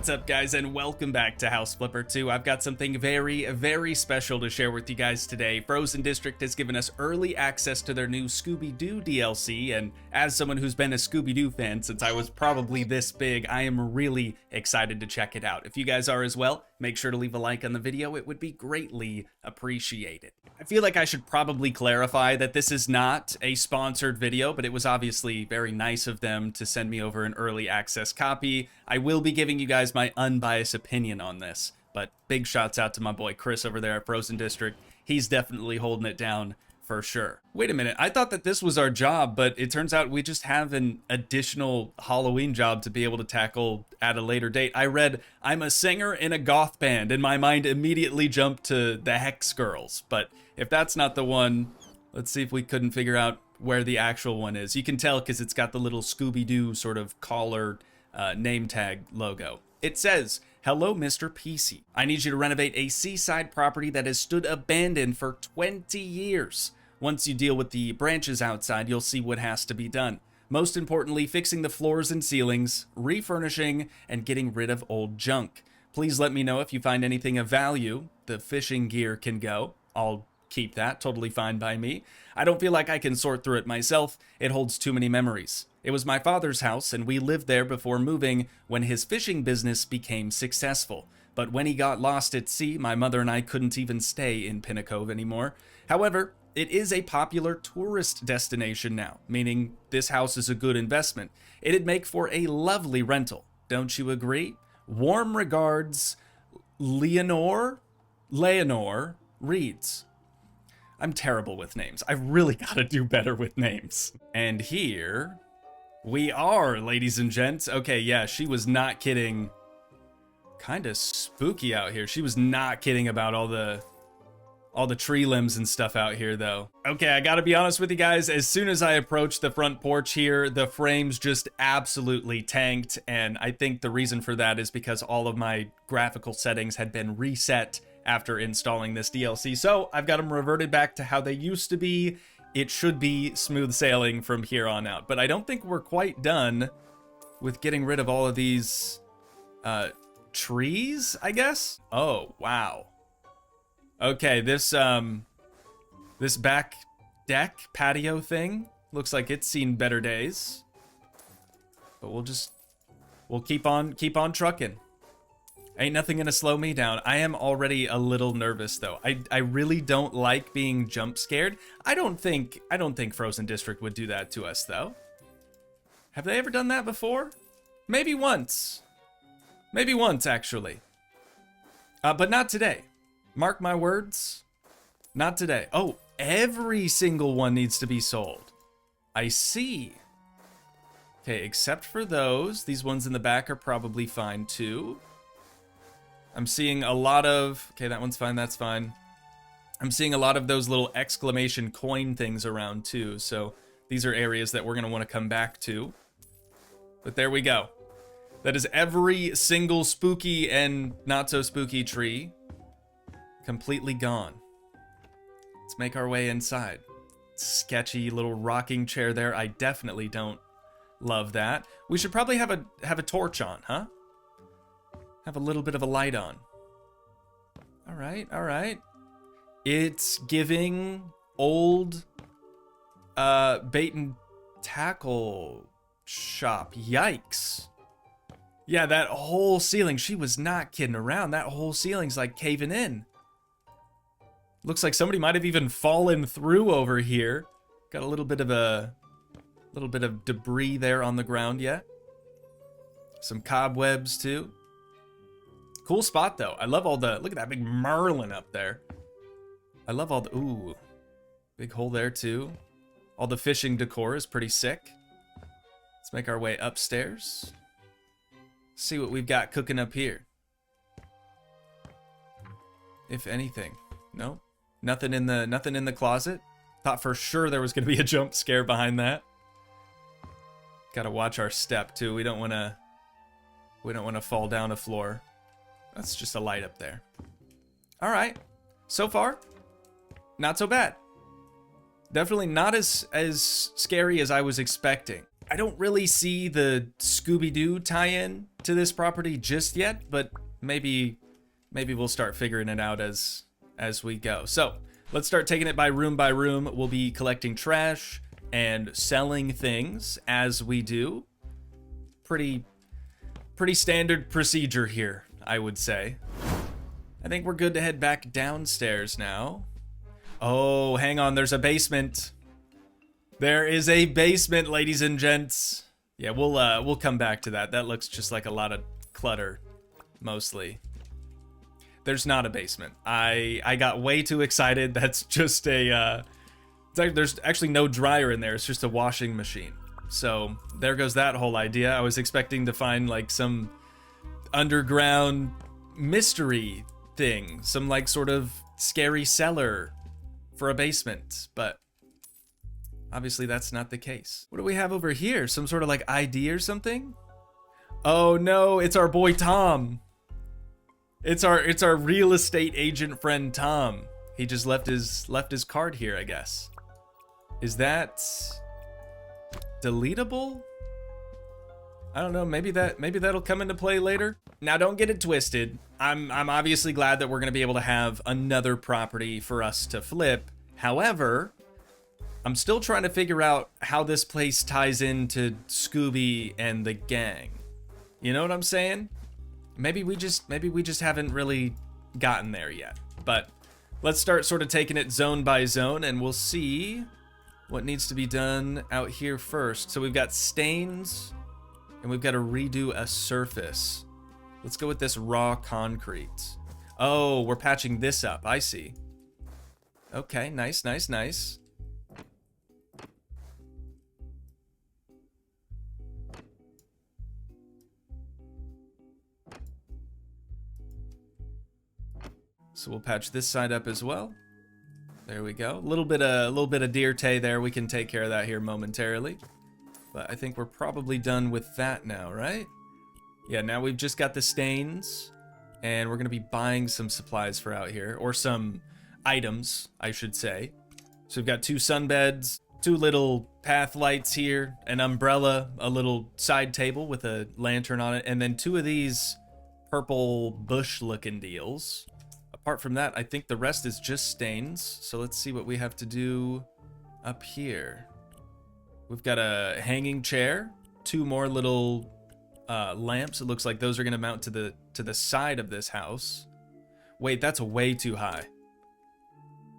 What's up, guys, and welcome back to House Flipper 2. I've got something very, very special to share with you guys today. Frozen District has given us early access to their new Scooby-Doo DLC, and as someone who's been a Scooby-Doo fan since I was probably this big, I am really excited to check it out. If you guys are as well, make sure to leave a like on the video. It would be greatly appreciated. I feel like I should probably clarify that this is not a sponsored video, but it was obviously very nice of them to send me over an early access copy. I will be giving you guys my unbiased opinion on this, but big shouts out to my boy Chris over there at Frozen District. He's definitely holding it down for sure. Wait a minute, I thought that this was our job, but it turns out we just have an additional Halloween job to be able to tackle at a later date. I read, I'm a singer in a goth band, and my mind immediately jumped to the Hex Girls, but if that's not the one, let's see if we couldn't figure out where the actual one is. You can tell because it's got the little Scooby-Doo sort of collar name tag logo. It says, "Hello, Mr. PC. I need you to renovate a seaside property that has stood abandoned for 20 years. Once you deal with the branches outside, you'll see what has to be done. Most importantly, fixing the floors and ceilings, refurnishing, and getting rid of old junk. Please let me know if you find anything of value. The fishing gear can go. I'll keep that, totally fine by me. I don't feel like I can sort through it myself. It holds too many memories. It was my father's house, and we lived there before moving when his fishing business became successful. But when he got lost at sea, my mother and I couldn't even stay in Pinnacove anymore. However, it is a popular tourist destination now, meaning this house is a good investment. It'd make for a lovely rental. Don't you agree? Warm regards, Leonore Reads." I'm terrible with names. I've really got to do better with names. And here we are, ladies and gents. Okay, yeah, she was not kidding. Kind of spooky out here. She was not kidding about all the tree limbs and stuff out here, though. Okay, I gotta be honest with you guys. As soon as I approached the front porch here, the frames just absolutely tanked. And I think the reason for that is because all of my graphical settings had been reset after installing this DLC. So I've got them reverted back to how they used to be. It should be smooth sailing from here on out. But I don't think we're quite done with getting rid of all of these trees, I guess? Oh, wow. Okay, this back deck patio thing looks like it's seen better days. But we'll keep on trucking. Ain't nothing gonna slow me down. I am already a little nervous though. I really don't like being jump scared. I don't think Frozen District would do that to us though. Have they ever done that before? Maybe once. Maybe once actually. But not today. Mark my words. Not today. Oh, every single one needs to be sold. I see. Okay, except for those. These ones in the back are probably fine too. I'm seeing a lot of... Okay, that one's fine, that's fine. I'm seeing a lot of those little exclamation coin things around too, so these are areas that we're going to want to come back to. But there we go. That is every single spooky and not so spooky tree completely gone. Let's make our way inside. Sketchy little rocking chair there. I definitely don't love that. We should probably have a torch on, huh? Have a little bit of a light on. All right, all right. It's giving old bait and tackle shop. Yikes. Yeah, that whole ceiling, she was not kidding around. That whole ceiling's like caving in. Looks like somebody might have even fallen through over here. Got a little bit of debris there on the ground yet. Some cobwebs too. Cool spot though. I love all the, look at that big Merlin up there. I love all the, ooh, big hole there too. All the fishing decor is pretty sick. Let's make our way upstairs. See what we've got cooking up here. If anything. Nope. Nothing in the closet. Thought for sure there was gonna be a jump scare behind that. Gotta watch our step too. We don't wanna fall down a floor. That's just a light up there. All right. So far, not so bad. Definitely not as scary as I was expecting. I don't really see the Scooby-Doo tie-in to this property just yet, but maybe we'll start figuring it out as we go. So let's start taking it by room. We'll be collecting trash and selling things as we do. Pretty standard procedure here, I would say. I think we're good to head back downstairs now. Oh, hang on, there's a basement. There is a basement, ladies and gents. Yeah, we'll come back to that. That looks just like a lot of clutter, mostly. There's not a basement. I got way too excited. That's just a there's actually no dryer in there. It's just a washing machine. So there goes that whole idea. I was expecting to find like some underground mystery thing, some like sort of scary cellar for a basement, but obviously that's not the case. What do we have over here? Some sort of like ID or something? Oh no, it's our boy Tom. It's our real estate agent friend Tom. He just left his card here, I guess. Is that deletable? I don't know, maybe that'll come into play later. Now don't get it twisted. I'm obviously glad that we're gonna be able to have another property for us to flip. However, I'm still trying to figure out how this place ties into Scooby and the gang. You know what I'm saying? Maybe we just haven't really gotten there yet. But let's start sort of taking it zone by zone, and we'll see what needs to be done out here first. So we've got stains, and we've got to redo a surface. Let's go with this raw concrete. Oh, we're patching this up. I see. Okay, nice. So we'll patch this side up as well. There we go. A little bit of deer tay there. We can take care of that here momentarily. But I think we're probably done with that now, right? Yeah, now we've just got the stains, and we're gonna be buying some supplies for out here, or some items, I should say. So we've got 2 sunbeds, 2 little path lights here, an umbrella, a little side table with a lantern on it, and then 2 of these purple bush looking deals. Apart from that, I think the rest is just stains. So let's see what we have to do up here. We've got a hanging chair, 2 more little lamps. It looks like those are going to mount to the side of this house. Wait, that's way too high.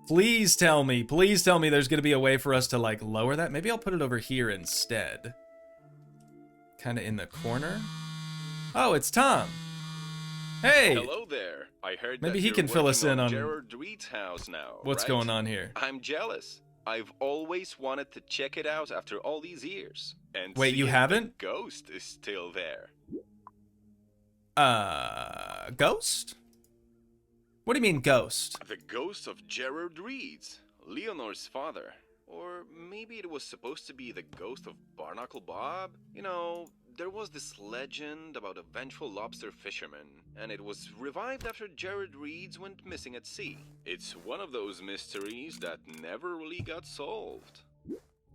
Please tell me there's going to be a way for us to like lower that. Maybe I'll put it over here instead. Kind of in the corner. Oh, it's Tom. Hey. Hello there. I heard maybe that he can fill us in on Gerard Reed's house now. What's right? going on here. I'm jealous. I've always wanted to check it out after all these years. And wait, you haven't? The ghost is still there. Ghost? What do you mean ghost? The ghost of Gerard Reed's, Leonor's father. Or maybe it was supposed to be the ghost of Barnacle Bob? You know, there was this legend about a vengeful lobster fisherman, and it was revived after Gerard Reed's went missing at sea. It's one of those mysteries that never really got solved.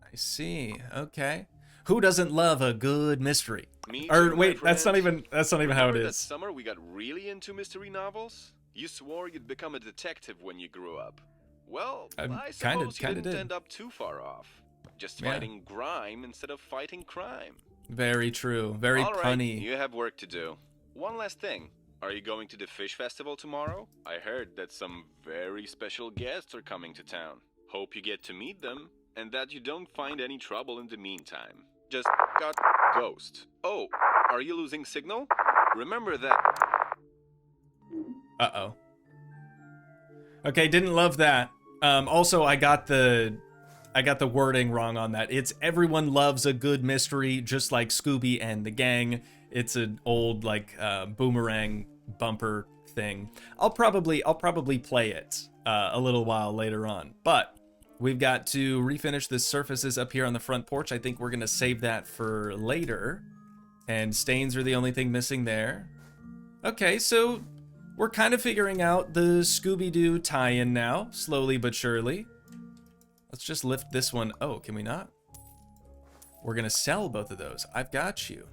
I see. Okay. Who doesn't love a good mystery? Me or too, wait, that's not even how it Remember is. that summer we got really into mystery novels? You swore you'd become a detective when you grew up. Well, I suppose you didn't end up too far off. Just fighting grime instead of fighting crime. Very true. Very All right, punny. you have work to do. One last thing. Are you going to the fish festival tomorrow? I heard that some very special guests are coming to town. Hope you get to meet them, and that you don't find any trouble in the meantime. Just got ghost. Oh, are you losing signal? Remember that... Uh-oh. Okay, didn't love that. Also, I got the wording wrong on that. It's everyone loves a good mystery, just like Scooby and the gang. It's an old like boomerang bumper thing. I'll probably play it a little while later on. But we've got to refinish the surfaces up here on the front porch. I think we're gonna save that for later. And stains are the only thing missing there. Okay, so we're kind of figuring out the Scooby-Doo tie-in now, slowly but surely. Let's just lift this one. Oh, can we not? We're gonna sell both of those. I've got you.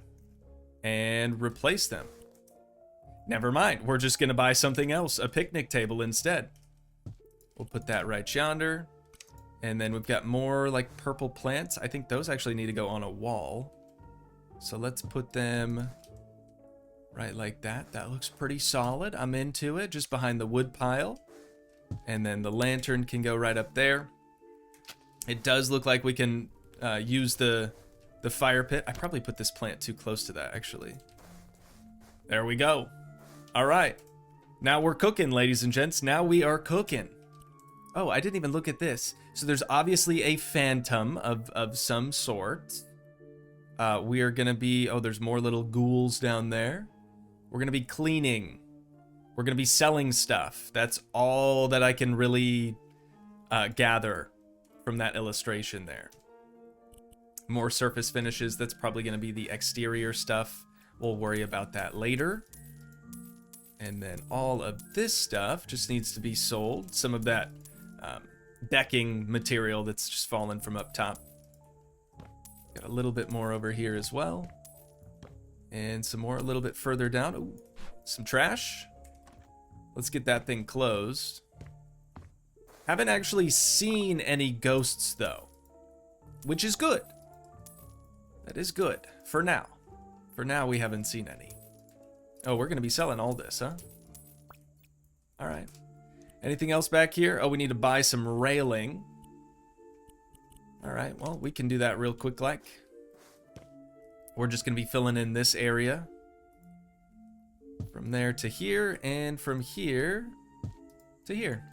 And replace them. Never mind. We're just gonna buy something else, a picnic table instead. We'll put that right yonder. And then we've got more like purple plants. I think those actually need to go on a wall. So let's put them right like that. That looks pretty solid. I'm into it, just behind the wood pile. And then the lantern can go right up there. It does look like we can use the fire pit. I probably put this plant too close to that, actually. There we go. All right. Now we're cooking, ladies and gents. Now we are cooking. Oh, I didn't even look at this. So there's obviously a phantom of some sort. We are going to be... Oh, there's more little ghouls down there. We're going to be cleaning. We're going to be selling stuff. That's all that I can really gather from that illustration there. More surface finishes. That's probably going to be the exterior stuff. We'll worry about that later. And then all of this stuff just needs to be sold. Some of that decking material that's just fallen from up top. Got a little bit more over here as well. And some more a little bit further down. Ooh, some trash. Let's get that thing closed. Haven't actually seen any ghosts though, which is good. That is good for now. For now, we haven't seen any. Oh, we're going to be selling all this, huh? All right. Anything else back here? Oh, we need to buy some railing. All right, well, we can do that real quick like. We're just going to be filling in this area. From there to here, and from here to here.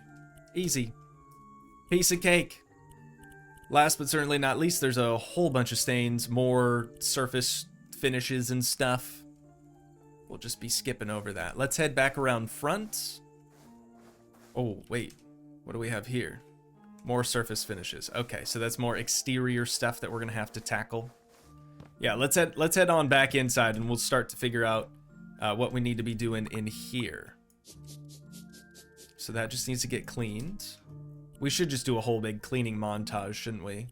Easy. Piece of cake. Last but certainly not least, there's a whole bunch of stains, more surface finishes and stuff. We'll just be skipping over that. Let's head back around front. Oh, wait. What do we have here? More surface finishes. Okay, so that's more exterior stuff that we're going to have to tackle. Yeah, let's head on back inside and we'll start to figure out what we need to be doing in here. So that just needs to get cleaned. We should just do a whole big cleaning montage, shouldn't we?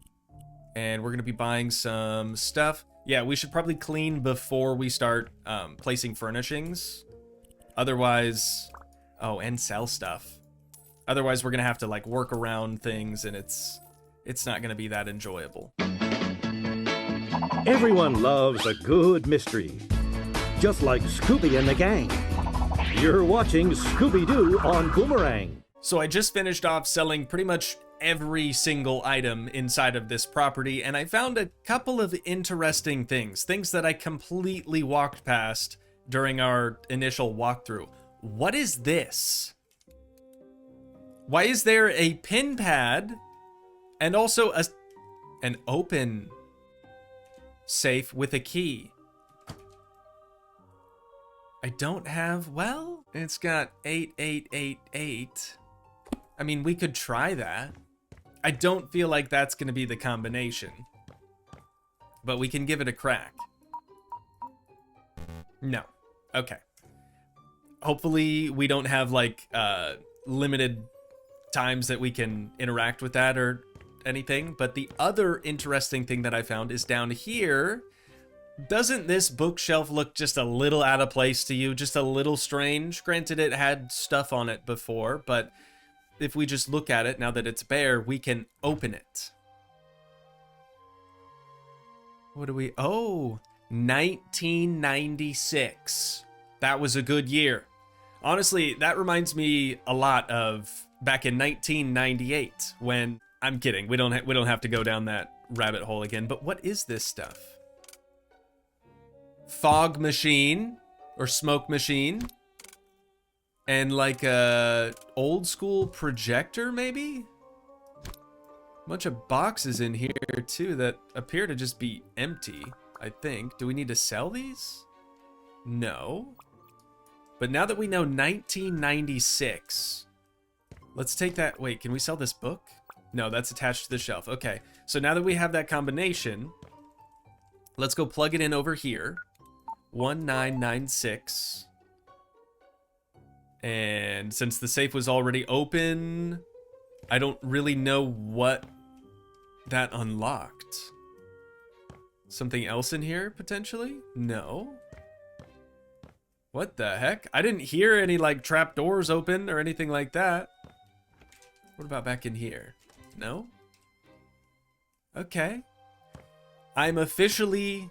And we're going to be buying some stuff. Yeah, we should probably clean before we start placing furnishings. Otherwise... Oh, and sell stuff. Otherwise, we're going to have to, like, work around things, and it's not going to be that enjoyable. Everyone loves a good mystery. Just like Scooby and the gang. You're watching Scooby-Doo on Boomerang. So I just finished off selling pretty much every single item inside of this property, and I found a couple of interesting things that I completely walked past during our initial walkthrough. What is this? Why is there a pin pad and also an open safe with a key? I don't have, well, it's got 8888. I mean, we could try that. I don't feel like that's going to be the combination. But we can give it a crack. No. Okay. Hopefully we don't have like limited times that we can interact with that or anything. But the other interesting thing that I found is down here. Doesn't this bookshelf look just a little out of place to you? Just a little strange? Granted, it had stuff on it before, but if we just look at it now that it's bare, we can open it. What do we... Oh, 1996. That was a good year. Honestly, that reminds me a lot of back in 1998 when... I'm kidding. We don't have to go down that rabbit hole again. But what is this stuff? Fog machine or smoke machine. And like a old school projector, maybe? Bunch of boxes in here too that appear to just be empty, I think. Do we need to sell these? No. But now that we know 1996, let's take that. Wait, can we sell this book? No, that's attached to the shelf. Okay, so now that we have that combination, let's go plug it in over here. 1996. And since the safe was already open, I don't really know what that unlocked. Something else in here, potentially? No. What the heck? I didn't hear any, like, trap doors open or anything like that. What about back in here? No? Okay. I'm officially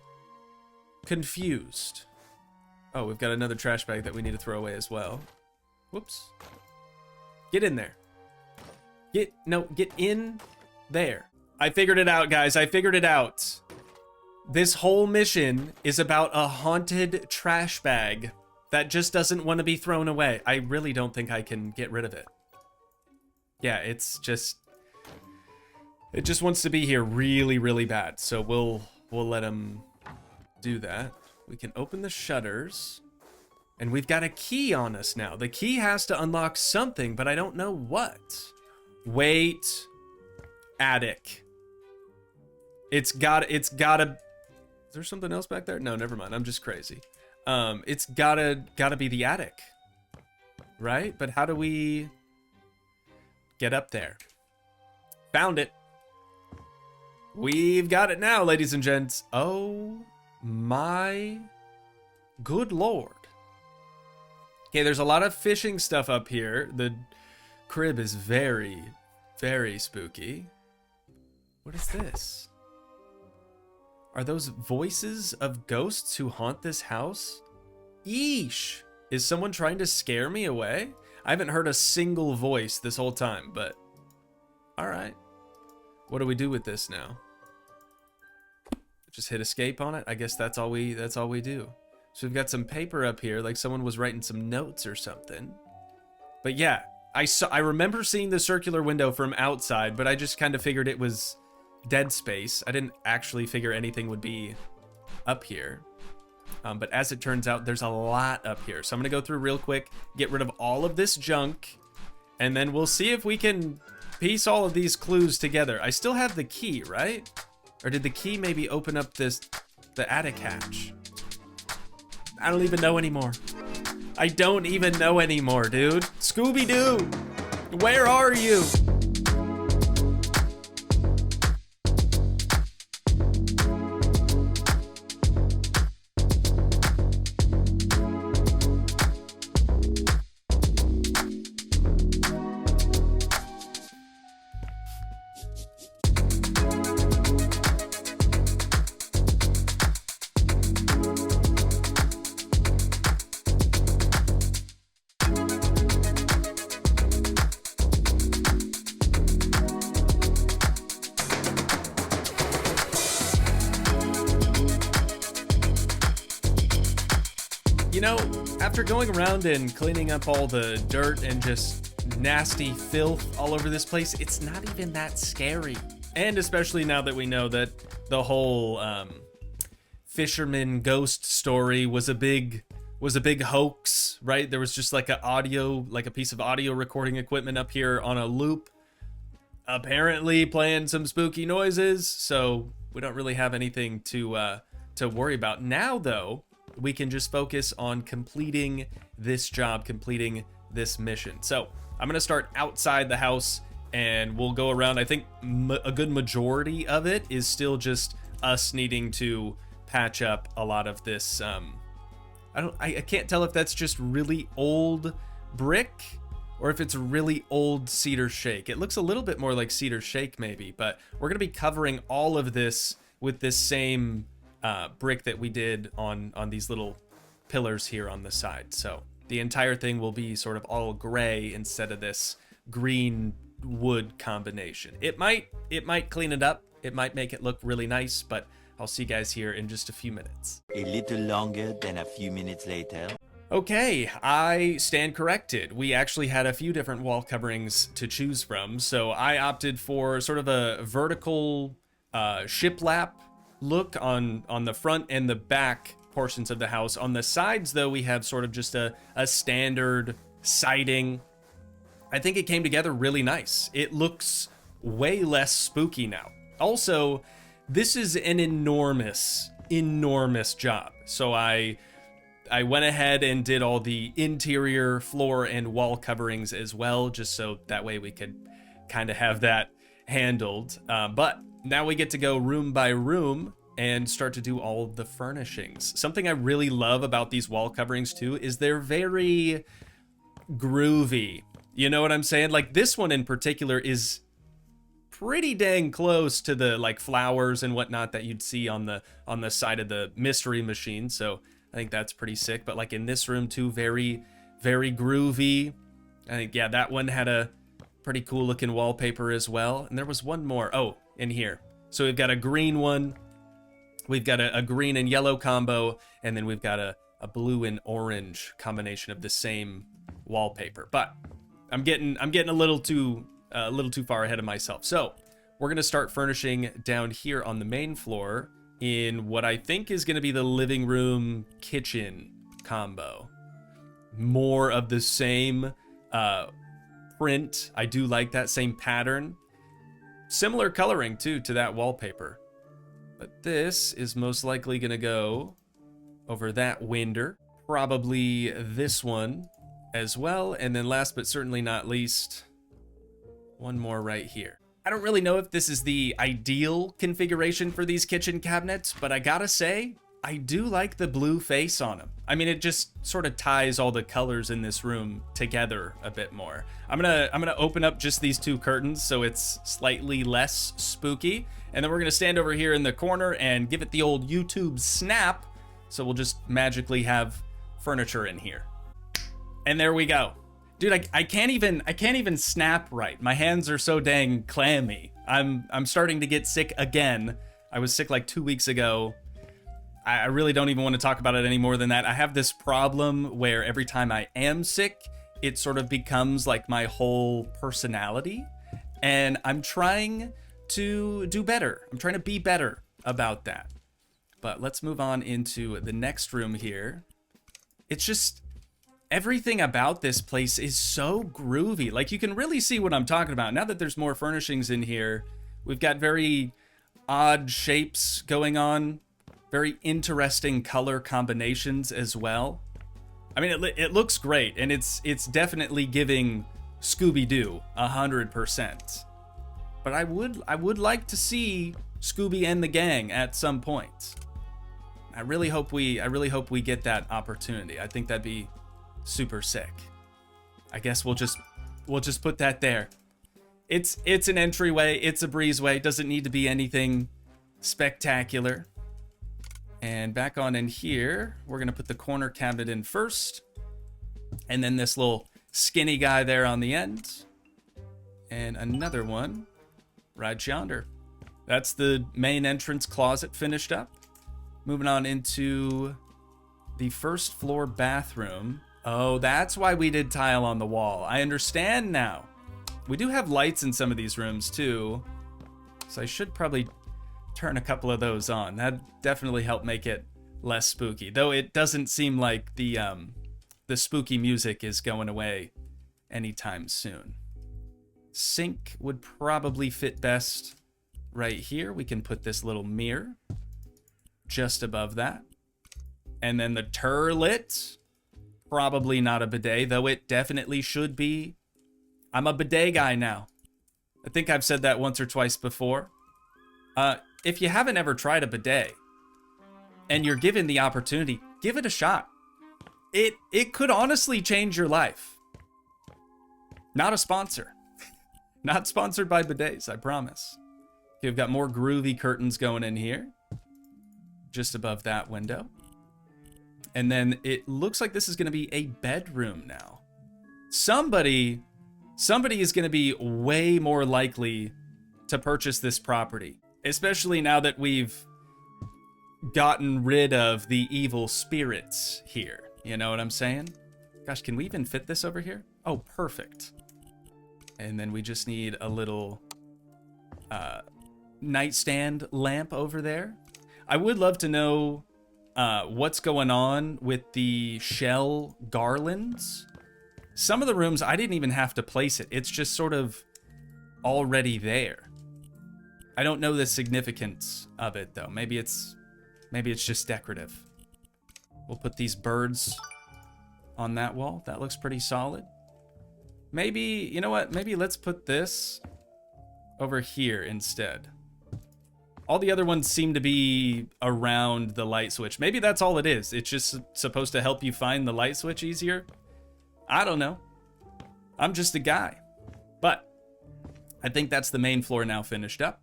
confused. Oh, we've got another trash bag that we need to throw away as well. Whoops. Get in there. Get in there. I figured it out, guys. I figured it out. This whole mission is about a haunted trash bag that just doesn't want to be thrown away. I really don't think I can get rid of it. Yeah, it just wants to be here really, really bad. So we'll let him do that. We can open the shutters. And we've got a key on us now. The key has to unlock something, but I don't know what. Wait. Attic. It's gotta... Is there something else back there? No, never mind. I'm just crazy. It's gotta be the attic. Right? But how do we get up there? Found it. We've got it now, ladies and gents. Oh my good lord. Okay, there's a lot of fishing stuff up here. The crib is very, very spooky. What is this? Are those voices of ghosts who haunt this house? Yeesh! Is someone trying to scare me away? I haven't heard a single voice this whole time, but... Alright. What do we do with this now? Just hit escape on it? I guess that's all we do. So we've got some paper up here, like someone was writing some notes or something. But yeah, I remember seeing the circular window from outside, but I just kind of figured it was dead space. I didn't actually figure anything would be up here. But as it turns out, there's a lot up here. So I'm gonna go through real quick, get rid of all of this junk, and then we'll see if we can piece all of these clues together. I still have the key, right? Or did the key maybe open up the attic hatch? I don't even know anymore. I don't even know anymore, dude. Scooby-Doo, where are you? You know, after going around and cleaning up all the dirt and just nasty filth all over this place, it's not even that scary. And especially now that we know that the whole fisherman ghost story was a big hoax, right? There was just like a piece of audio recording equipment up here on a loop, apparently playing some spooky noises. So we don't really have anything to worry about now, though. We can just focus on completing this job, completing this mission. So I'm going to start outside the house and we'll go around. I think a good majority of it is still just us needing to patch up a lot of this. I can't tell if that's just really old brick or if it's really old cedar shake. It looks a little bit more like cedar shake maybe, but we're going to be covering all of this with this same brick that we did on these little pillars here on the side. So the entire thing will be sort of all gray instead of this green wood combination. It might clean it up. It might make it look really nice, but I'll see you guys here in just a few minutes. A little longer than a few minutes later. Okay, I stand corrected. We actually had a few different wall coverings to choose from, so I opted for sort of a vertical shiplap look on the front and the back portions of the house. On the sides, though, we have sort of just a standard siding. I think it came together really nice. It looks way less spooky now. Also, this is an enormous job. So I went ahead and did all the interior floor and wall coverings as well, just so that way we could kind of have that handled. But now we get to go room by room and start to do all of the furnishings. Something I really love about these wall coverings too is they're very groovy. You know what I'm saying? Like this one in particular is pretty dang close to the like flowers and whatnot that you'd see on the side of the mystery machine. So I think that's pretty sick. But like in this room too, very, very groovy. I think, yeah, that one had a pretty cool looking wallpaper as well. And there was one more. Oh, in here. So we've got a green one. We've got a green and yellow combo. And then we've got a blue and orange combination of the same wallpaper. But I'm getting a little too far ahead of myself. So we're going to start furnishing down here on the main floor in what I think is going to be the living room kitchen combo. More of the same print. I do like that same pattern. Similar coloring too to that wallpaper. But this is most likely going to go over that window. Probably this one as well. And then last but certainly not least, one more right here. I don't really know if this is the ideal configuration for these kitchen cabinets, but I gotta say, I do like the blue face on them. I mean, it just sort of ties all the colors in this room together a bit more. I'm gonna open up just these two curtains so it's slightly less spooky. And then we're gonna stand over here in the corner and give it the old YouTube snap. So we'll just magically have furniture in here. And there we go. Dude, I can't even snap right. My hands are so dang clammy. I'm starting to get sick again. I was sick like 2 weeks ago. I really don't even want to talk about it any more than that. I have this problem where every time I am sick, it sort of becomes like my whole personality. And I'm trying to do better. I'm trying to be better about that. But let's move on into the next room here. It's just, everything about this place is so groovy. Like you can really see what I'm talking about. Now that there's more furnishings in here, we've got very odd shapes going on. Very interesting color combinations as well. I mean, it looks great, and it's definitely giving Scooby-Doo 100%. But I would like to see Scooby and the gang at some point. I really hope we get that opportunity. I think that'd be super sick. I guess we'll just put that there. It's an entryway. It's a breezeway. Doesn't need to be anything spectacular. And back on in here, we're going to put the corner cabinet in first. And then this little skinny guy there on the end. And another one right yonder. That's the main entrance closet finished up. Moving on into the first floor bathroom. Oh, that's why we did tile on the wall. I understand now. We do have lights in some of these rooms too. So I should probably turn a couple of those on. That'd definitely help make it less spooky. Though it doesn't seem like the spooky music is going away anytime soon. Sink would probably fit best right here. We can put this little mirror just above that. And then the turlet, probably not a bidet, though it definitely should be. I'm a bidet guy now. I think I've said that once or twice before. If you haven't ever tried a bidet and you're given the opportunity, give it a shot. It could honestly change your life. Not a sponsor. Not sponsored by bidets, I promise. Okay, we've got more groovy curtains going in here. Just above that window. And then it looks like this is going to be a bedroom now. Somebody is going to be way more likely to purchase this property. Especially now that we've gotten rid of the evil spirits here. You know what I'm saying? Gosh, can we even fit this over here? Oh, perfect. And then we just need a little nightstand lamp over there. I would love to know what's going on with the shell garlands. Some of the rooms, I didn't even have to place it. It's just sort of already there. I don't know the significance of it though. Maybe it's just decorative. We'll put these birds on that wall. That looks pretty solid. Maybe, you know what? Maybe let's put this over here instead. All the other ones seem to be around the light switch. Maybe that's all it is. It's just supposed to help you find the light switch easier. I don't know. I'm just a guy. But I think that's the main floor now finished up.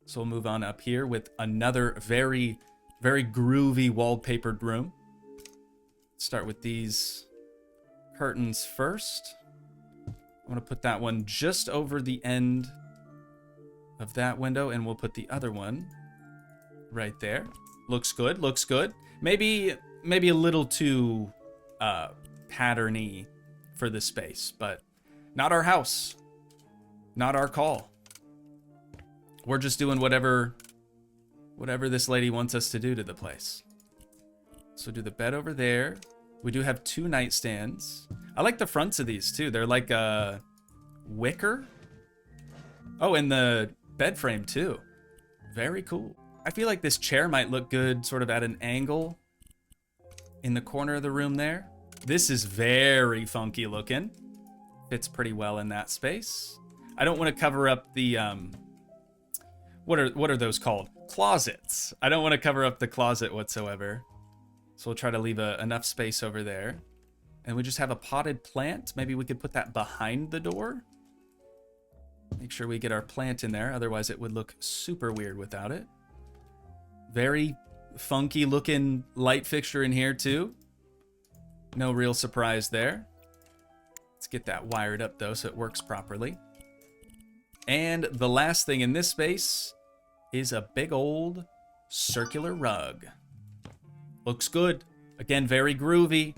So we'll move on up here with another very, very groovy wallpapered room. Start with these curtains first. I'm going to put that one just over the end of that window, and we'll put the other one right there. Looks good, looks good. Maybe a little too patterny for the space, but not our house. Not our call. We're just doing whatever this lady wants us to do to the place. So do the bed over there. We do have 2 nightstands. I like the fronts of these too. They're like a wicker. Oh, and the bed frame too. Very cool. I feel like this chair might look good sort of at an angle in the corner of the room there. This is very funky looking. Fits pretty well in that space. I don't want to cover up the what are those called? Closets. I don't want to cover up the closet whatsoever. So we'll try to leave enough space over there. And we just have a potted plant. Maybe we could put that behind the door. Make sure we get our plant in there. Otherwise it would look super weird without it. Very funky looking light fixture in here too. No real surprise there. Let's get that wired up though so it works properly. And the last thing in this space is a big old circular rug. Looks good. Again, very groovy.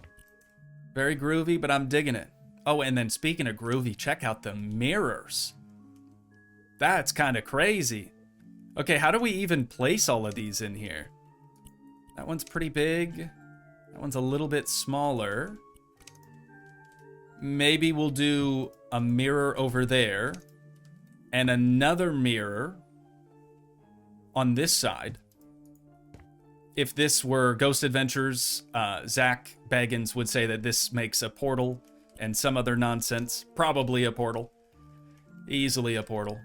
Very groovy, but I'm digging it. Oh, and then speaking of groovy, check out the mirrors. That's kind of crazy. Okay, how do we even place all of these in here? That one's pretty big. That one's a little bit smaller. Maybe we'll do a mirror over there and another mirror on this side. If this were Ghost Adventures, Zach Baggins would say that this makes a portal and some other nonsense. Probably a portal. Easily a portal.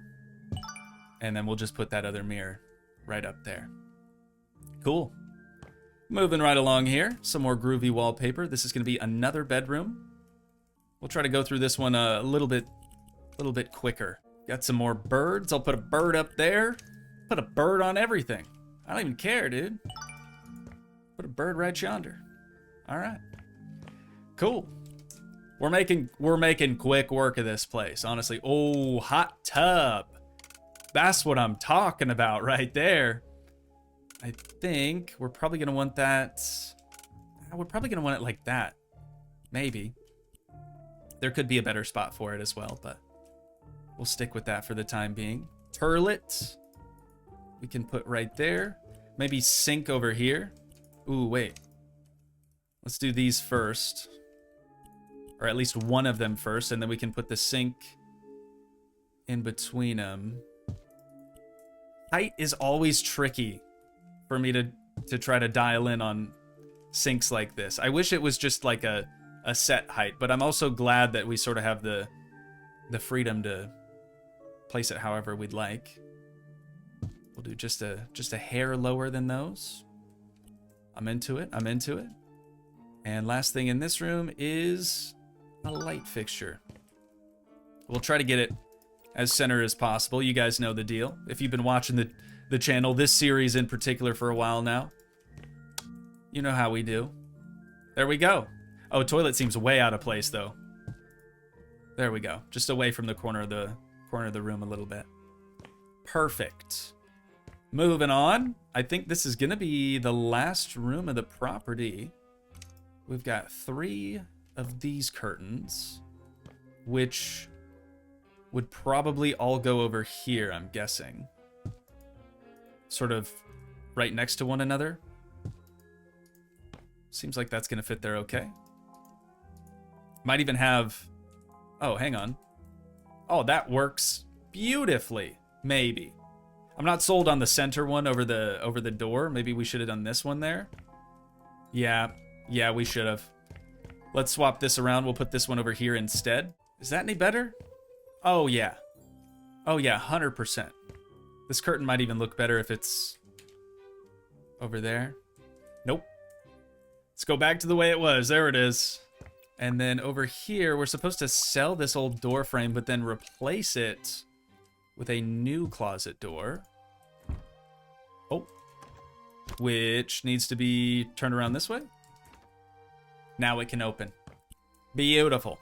And then we'll just put that other mirror right up there. Cool. Moving right along here. Some more groovy wallpaper. This is going to be another bedroom. We'll try to go through this one a little bit quicker. Got some more birds. I'll put a bird up there. Put a bird on everything. I don't even care, dude. Put a bird right yonder. All right. Cool. We're making quick work of this place, honestly. Oh, hot tub. That's what I'm talking about right there. I think we're probably going to want that. We're probably going to want it like that. Maybe. There could be a better spot for it as well, but we'll stick with that for the time being. Turlet. We can put right there. Maybe sink over here. Ooh, wait. Let's do these first. Or at least one of them first, and then we can put the sink in between them. Height is always tricky for me to try to dial in on sinks like this. I wish it was just like a set height, but I'm also glad that we sort of have the freedom to place it however we'd like. We'll do just a hair lower than those. I'm into it. I'm into it. And last thing in this room is a light fixture. We'll try to get it as center as possible. You guys know the deal. If you've been watching the channel, this series in particular for a while now, you know how we do. There we go. Oh, toilet seems way out of place though. There we go. Just away from the corner of the room a little bit. Perfect. Moving on. I think this is gonna be the last room of the property. We've got 3 of these curtains, which would probably all go over here, I'm guessing. Sort of right next to one another. Seems like that's gonna fit there okay. Might even have... Oh, hang on. Oh, that works beautifully. Maybe. I'm not sold on the center one over the door. Maybe we should have done this one there. Yeah, we should have. Let's swap this around. We'll put this one over here instead. Is that any better? Oh, yeah. Oh, yeah, 100%. This curtain might even look better if it's over there. Nope. Let's go back to the way it was. There it is. And then over here, we're supposed to sell this old door frame, but then replace it with a new closet door. Oh. Which needs to be turned around this way. Now it can open. Beautiful.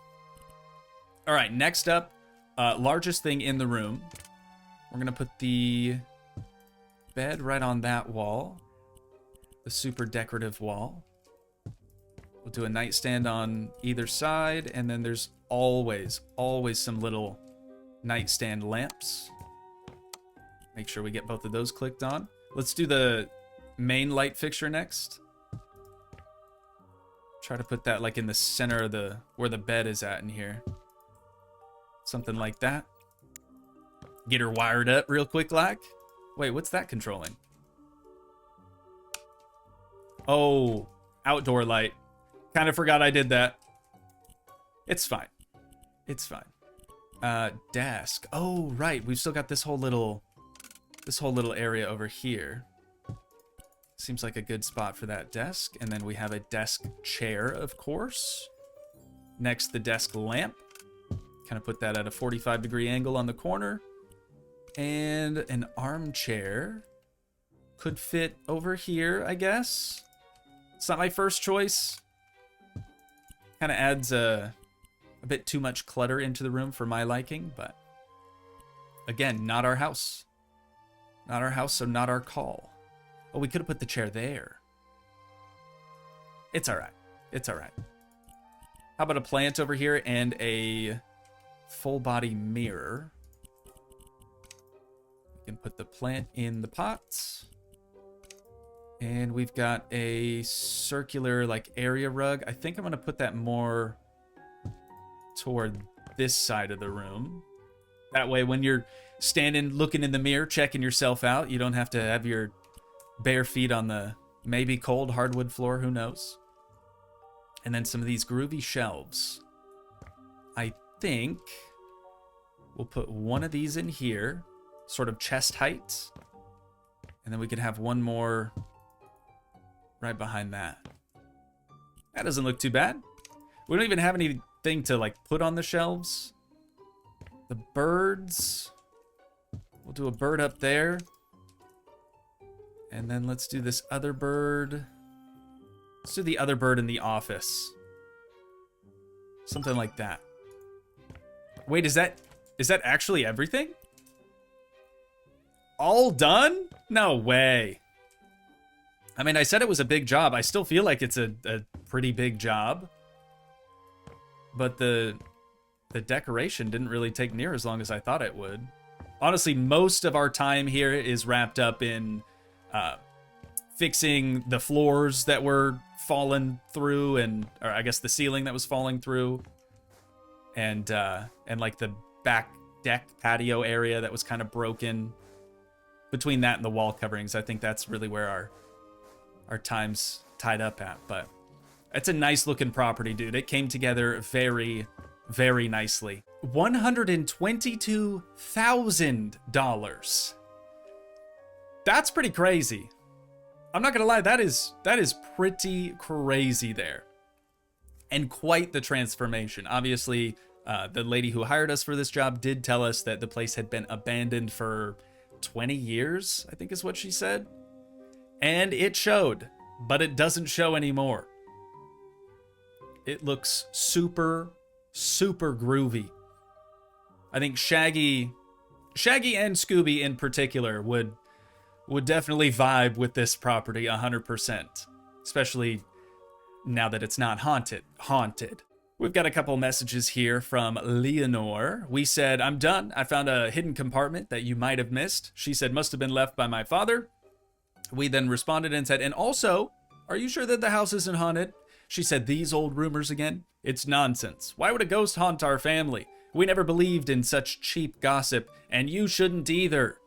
All right, next up, largest thing in the room. We're going to put the bed right on that wall. The super decorative wall. We'll do a nightstand on either side, and then there's always some little nightstand lamps. Make sure we get both of those clicked on. Let's do the main light fixture next. Try to put that like in the center of the where the bed is at in here. Something like that. Get her wired up real quick like. Wait, what's that controlling? Oh, outdoor light. Kind of forgot I did that. It's fine. It's fine. Desk. Oh, right. We've still got this whole little area over here. Seems like a good spot for that desk. And then we have a desk chair, of course. Next, the desk lamp. Kind of put that at a 45-degree angle on the corner. And an armchair. Could fit over here, I guess. It's not my first choice. Kind of adds a bit too much clutter into the room for my liking, but again, not our house. Not our house, so not our call. Oh, we could have put the chair there. It's all right. It's all right. How about a plant over here and a full body mirror? We can put the plant in the pots. And we've got a circular like area rug. I think I'm going to put that more toward this side of the room. That way when you're standing looking in the mirror checking yourself out, you don't have to have your bare feet on the maybe cold hardwood floor, who knows. And then some of these groovy shelves. I think we'll put one of these in here, sort of chest height. And then we could have one more right behind that. That doesn't look too bad. We don't even have anything to like put on the shelves. The birds. We'll do a bird up there. And then let's do this other bird. Let's do the other bird in the office. Something like that. Wait, is that actually everything? All done? No way. I mean, I said it was a big job. I still feel like it's a pretty big job. But the decoration didn't really take near as long as I thought it would. Honestly, most of our time here is wrapped up in fixing the floors that were falling through, or I guess the ceiling that was falling through, and like the back deck patio area that was kind of broken. Between that and the wall coverings, I think that's really where our time's tied up at. But it's a nice looking property, dude. It came together very, very nicely. $122,000. That's pretty crazy. I'm not gonna lie, that is pretty crazy there. And quite the transformation. Obviously, the lady who hired us for this job did tell us that the place had been abandoned for 20 years, I think is what she said. And it showed, but it doesn't show anymore. It looks super, super groovy. I think Shaggy and Scooby in particular would definitely vibe with this property 100%, especially now that it's not haunted. We've got a couple messages here from Leonore. We said, I'm done. I found a hidden compartment that you might have missed. She said, must have been left by my father. We then responded and said, and also, are you sure that the house isn't haunted? She said, these old rumors again? It's nonsense. Why would a ghost haunt our family? We never believed in such cheap gossip, and you shouldn't either.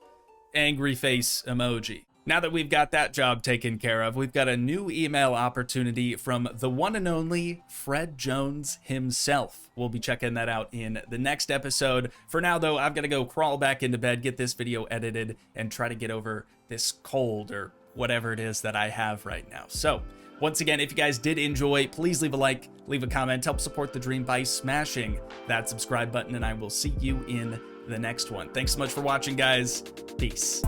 Angry face emoji. Now that we've got that job taken care of, we've got a new email opportunity from the one and only Fred Jones himself. We'll be checking that out in the next episode. For now, though, I've got to go crawl back into bed, get this video edited, and try to get over this cold or whatever it is that I have right now. So, once again, if you guys did enjoy, please leave a like, leave a comment, help support the dream by smashing that subscribe button, and I will see you in the next one. Thanks so much for watching, guys. Peace.